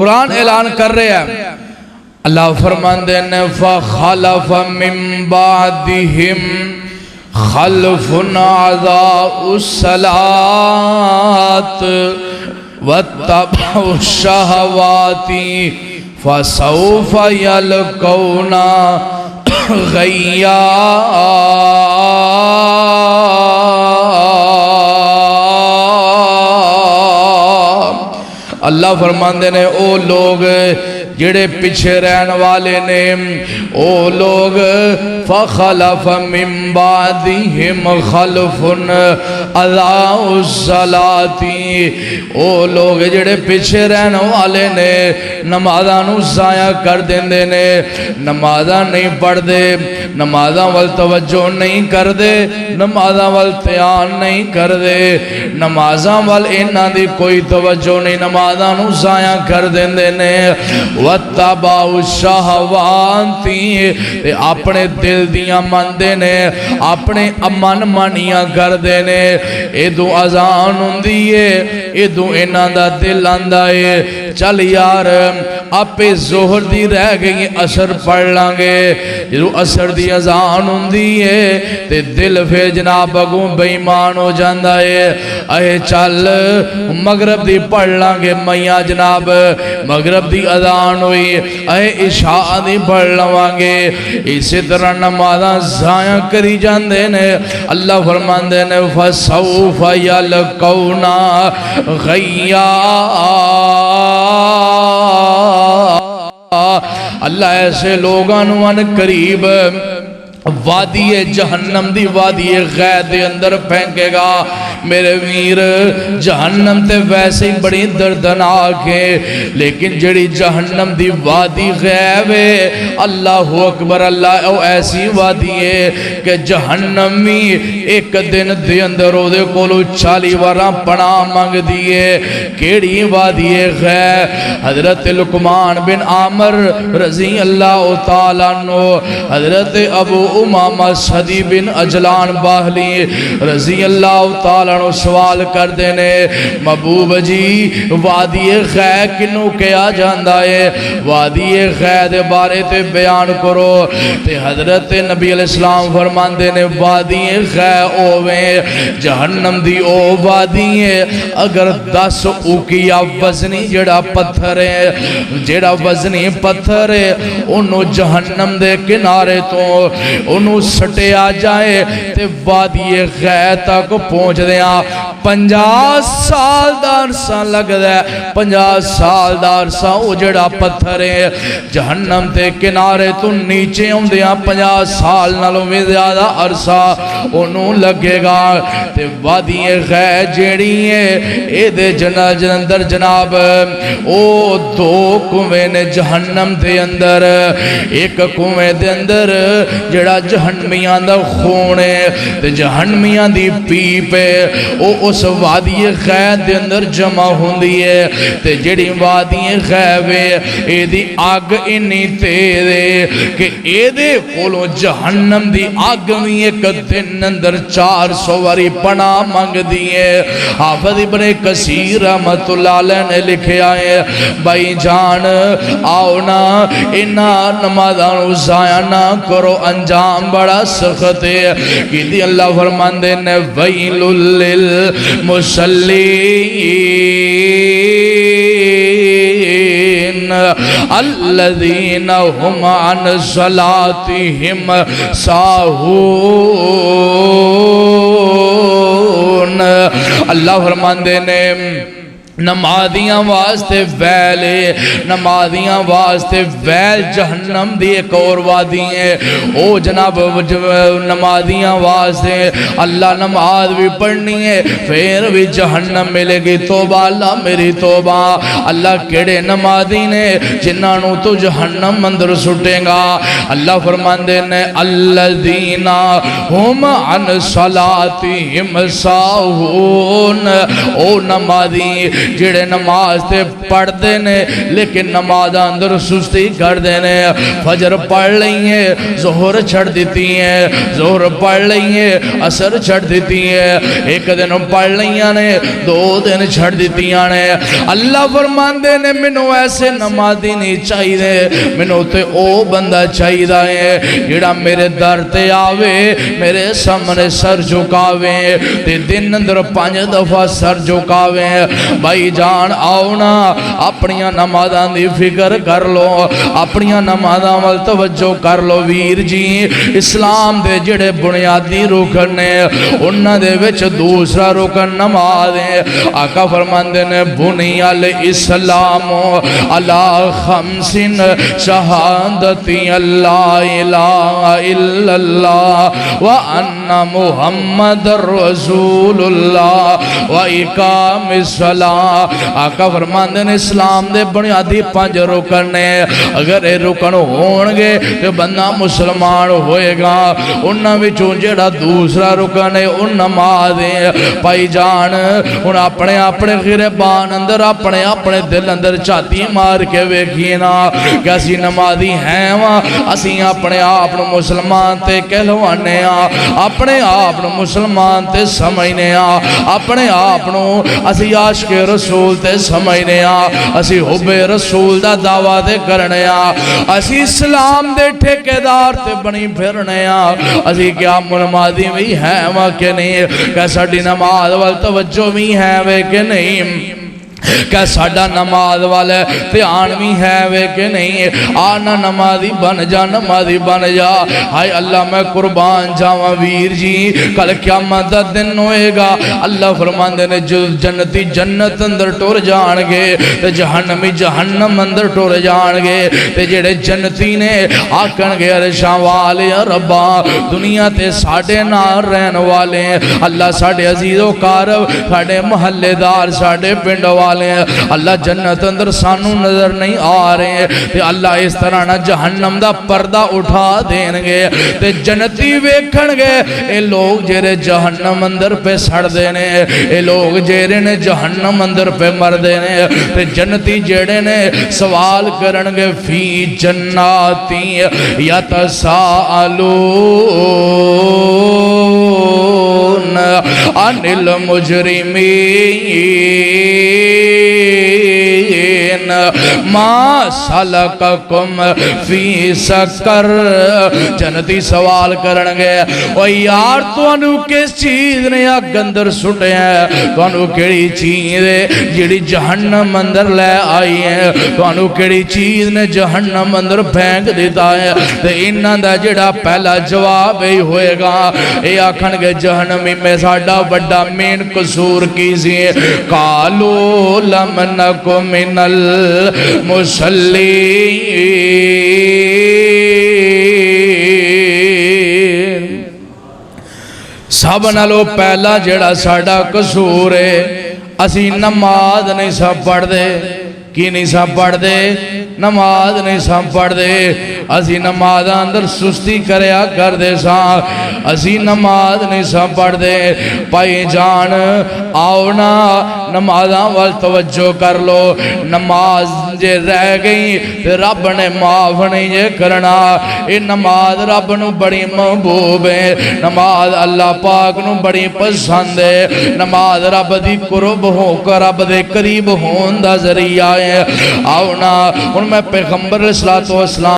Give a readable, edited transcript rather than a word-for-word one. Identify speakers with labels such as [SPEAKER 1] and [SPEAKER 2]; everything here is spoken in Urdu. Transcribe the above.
[SPEAKER 1] قرآن اعلان کر رہے ہیں، اللہ فرماندے نے فَخَلَفَ مِن بَعْدِهِمْ خَلْفٌ أَضَاعُوا الصَّلَاةَ وَاتَّبَعُوا الشَّهَوَاتِ فَسَوْفَ يَلْقَوْنَ غَيًّا۔ اللہ فرماندے نے او لوگ جڑے پیچھے رہن والے نے، او لوگ فخلف من بعدہم خلف اضاعوا الصلاۃ، او لوگ جڑے پیچھے رہن والے نے نمازاں نو ضائع کر دیندے نے، نمازاں نہیں پڑھ دے، نمازاں وال توجہ نہیں کر دے، نمازاں وال دھیان نہیں کر دے، نمازاں وال انہاں دی کوئی توجہ نہیں، نمازاں نو ضائع کر دیندے نے۔ وَاتَّبَعُوا الشَّهَوَاتِ، اپنے دل دیاں مندے نے، اپنے من مانیاں کر دے نے، ادو اذان ہوندی ہے، ادو انہاں دا دل آندا ہے چل یار اپے ظہر دی رہ گئی عصر پڑھ لیں گے، جدو عصر دی اذان ہوندی ہے تے دل پھر جناب اگوں بے ایمان ہو جاندا ہے، اے چل مغرب دی پڑھ لیں گے میاں جناب مغرب دی اذان ہوئی، اے عشاء دی پڑھ لواں گے، اسی طرح نمازاں ضائع کری جاندے نے۔ اللہ فرماندے نے فَسَوْفَ يَلْقَوْنَ غَيًّا، اللہ ایسے لوگاں نو ان قریب وادی جہنم دی وادی غیر دے اندر پھینکے گا۔ میرے ویر جہنم تے ویسے ہی بڑی دردناک ہے، لیکن جڑی جہنم دی وادی غیب ہے اللہ اکبر، اللہ او ایسی وادی ہے کہ جہنمی ایک دن دے اندر او دے کولو 40 وراں پناہ مانگ دیئے۔ کیڑی وادی غیب؟ حضرت لقمان بن عامر رضی اللہ تعالیٰ عنہ، حضرت ابو امامہ صدی بن اجلان باہلی رضی اللہ تعالیٰ عنہ سوال کر دینے، محبوب جی وادی غیر کنو کیا جاندہ ہے؟ وادی غیر بارے تے بیان کرو۔ تے حضرت نبی علیہ السلام فرمان دینے وادی غیر اوویں جہنم دی او وادی ہے، اگر 10 اوکیا وزنی جڑا پتھر ہے، جڑا وزنی پتھر ہے انہوں جہنم دے کنارے تو انہوں سٹے آ جائے تے وادی غیر تک پہنچ دیا 50 سال دا عرصہ لگ دے، 50 سال دا عرصہ او جڑا پتھر ہے جہنم تے کنارے تو نیچے ہوں دیا 50 سال نالوں میں زیادہ عرصہ انہوں لگے گا۔ تے وادی غیر جیڑی ہے اے دے جنندر جناب او 2 کنویں نے جہنم دے اندر، ایک کنویں دے اندر جڑا جہنمیاں دا خون ہے تے جہنمیاں دی پیپ ہے او اس وادی غیر دے اندر جمع ہوندی ہے، تے جڑی وادی غیر ہے اے دی آگ انی تیز ہے کہ اے دے کولوں جہنم دی آگ میں ایک دن اندر 400 واری پناہ مانگ دیئے۔ حافظ ابن کثیر رحمت اللہ علیہ نے لکھے آئے بھائی جان آؤ نا انہا نمازاں ضائع نہ کرو، انجام بڑا سخت ہے۔ کہ دی اللہ فرمان دینے وَيْلٌ لِّلْمُصَلِّينَ الَّذِينَ هُمْ عَنْ صَلَاتِهِمْ سَاهُونَ۔ اللہ فرمان دینے نمازیاں واسطے ویل ہے، نمازیاں واسطے ویل جہنم دی ایک اور وادی ہے، او جناب نمازیاں واسطے اللہ نماز بھی پڑھنی ہے پھر بھی جہنم ملے گی۔ توبہ اللہ میری توبہ، اللہ کیڑے نمازی نے جنہاں تو جہنم اندر سٹے گا۔ اللہ فرمان دینے الذین ہم عن صلاتہم ساہون، او نمازی جڑے نماز تے پڑھ دینے لیکن نماز اندر سستی کر دینے فجر پڑھ لئیے ظہر چھڑ دیتی ہیں ظہر پڑھ لئیے عصر چھڑ دیتی ہیں ایک دن پڑھ لئیاں نے 2 دن چھڑ دیتی نے اللہ فرماندے نے منو ایسے نمازی نہیں چاہی دے منو تے او بندہ چاہی دا ہے جڑا میرے در تے آوے میرے سامنے سر جھکاوے تے دن اندر 5 دفعہ سر جھکاوے بھائی جان آؤ نا اپنیاں نمازاں دی فکر کر لو اپنیاں نمازاں وال توجہ کر لو ویر جی اسلام دے جڑے بنیادی رکن نے انہاں دے وچ دوسرا رکن نماز ہے آقا فرماندے نے بنی الاسلام علی 5 شہادتی اللہ الہ الا اللہ وان محمد رسول اللہ واقام الصلاۃ آقا فرماندے نے اسلام دے بنیادی 5 رکن نے اگر اے رکن ہون گے تو بندہ مسلمان ہوئے گا انہاں وچوں جڑا دوسرا رکن ہے ان نماز ہے بھائی جان ہن اپنے اپنے غریبان اندر اپنے اپنے دل اندر چھاتی مار کے ویکھیے نا کہ اسی نمازی ہیں وہاں اسی اپنے آپ مسلمان تے کہلوانے اپنے آپ مسلمان تے سمجھنے اپنے آپ اسی عاشق رسول تے سمجھنے اسی حب رسول دا دعویٰ تے کرنے اسی اسلام دے ٹھیکیدار تے بنی پھرنے اسی کیا نمازی بھی ہیں وہاں کہ نہیں کہ ساڑی نماز وال توجہ بھی ہیں وے کہ نہیں کہ ساڑا نماز والے دھیان بھی ہے وے کہ نہیں آنا نمازی بن جا ہائے اللہ میں قربان جاواں ویر جی کل قیامت دا دن ہوئے گا اللہ فرماندے نے جنتی جنت اندر ٹور جان گے تے جہنمی جہنم اندر ٹور جان گے تے جڑے جنتی نے آکن گے عرشاں والے ربا دنیا تے ساڑے نار رہن والے اللہ ساڑے عزیز و کارب ساڑے محلے دار ساڑے پنڈ والے اللہ جنت اندر سانو نظر نہیں آ رہے ہیں تے اللہ اس طرح نہ جہنم دا پردہ اٹھا دین گے تے جنتی ویکھن گے اے لوگ جیرے جہنم اندر پہ سڑ دینے اے لوگ جیرے نے جہنم اندر پہ مر دینے تے جنتی جیڑے نے سوال کرن گے فی جناتی یتساءلون عن المجرمین ما سلککم فی سکر جنتی سوال کرنگے او یار تو انہوں کس چیز نے اگ اندر سٹے ہیں تو انہوں کیڑی چیز ہے جیڑی جہنم اندر لے آئی ہے تو انہوں کیڑی چیز نے جہنم اندر پھینک دیتا ہے تو انہاں دا جڑا پہلا جواب ہی ہوئے گا اے آکھن گے جہنمی میں ساڑا بڑا مین قصور کیزی قالو لم نکو من المسلین سب نالو پہلا جڑا ساڑا قصور ہے اسی نماز نہیں سب پڑھ دے کی نہیں سب پڑھ دے نماز نہیں سب پڑھ دے اسی نماز اندر سستی کریا کر دے ساں اسی نماز نہیں سب پڑھ دے پائی جان آؤنا نمازاں وال توجہ کر لو نماز جے رہ گئی تے رب نے معاف نہیں جے کرنا اے نماز رب نو بڑی محبوب ہے نماز اللہ پاک نو بڑی پسند ہے نماز رب دی قرب ہو کر رب دے قریب ہون دا ذریعہ ہے آؤنا ان میں پیغمبر صلی اللہ علیہ وسلم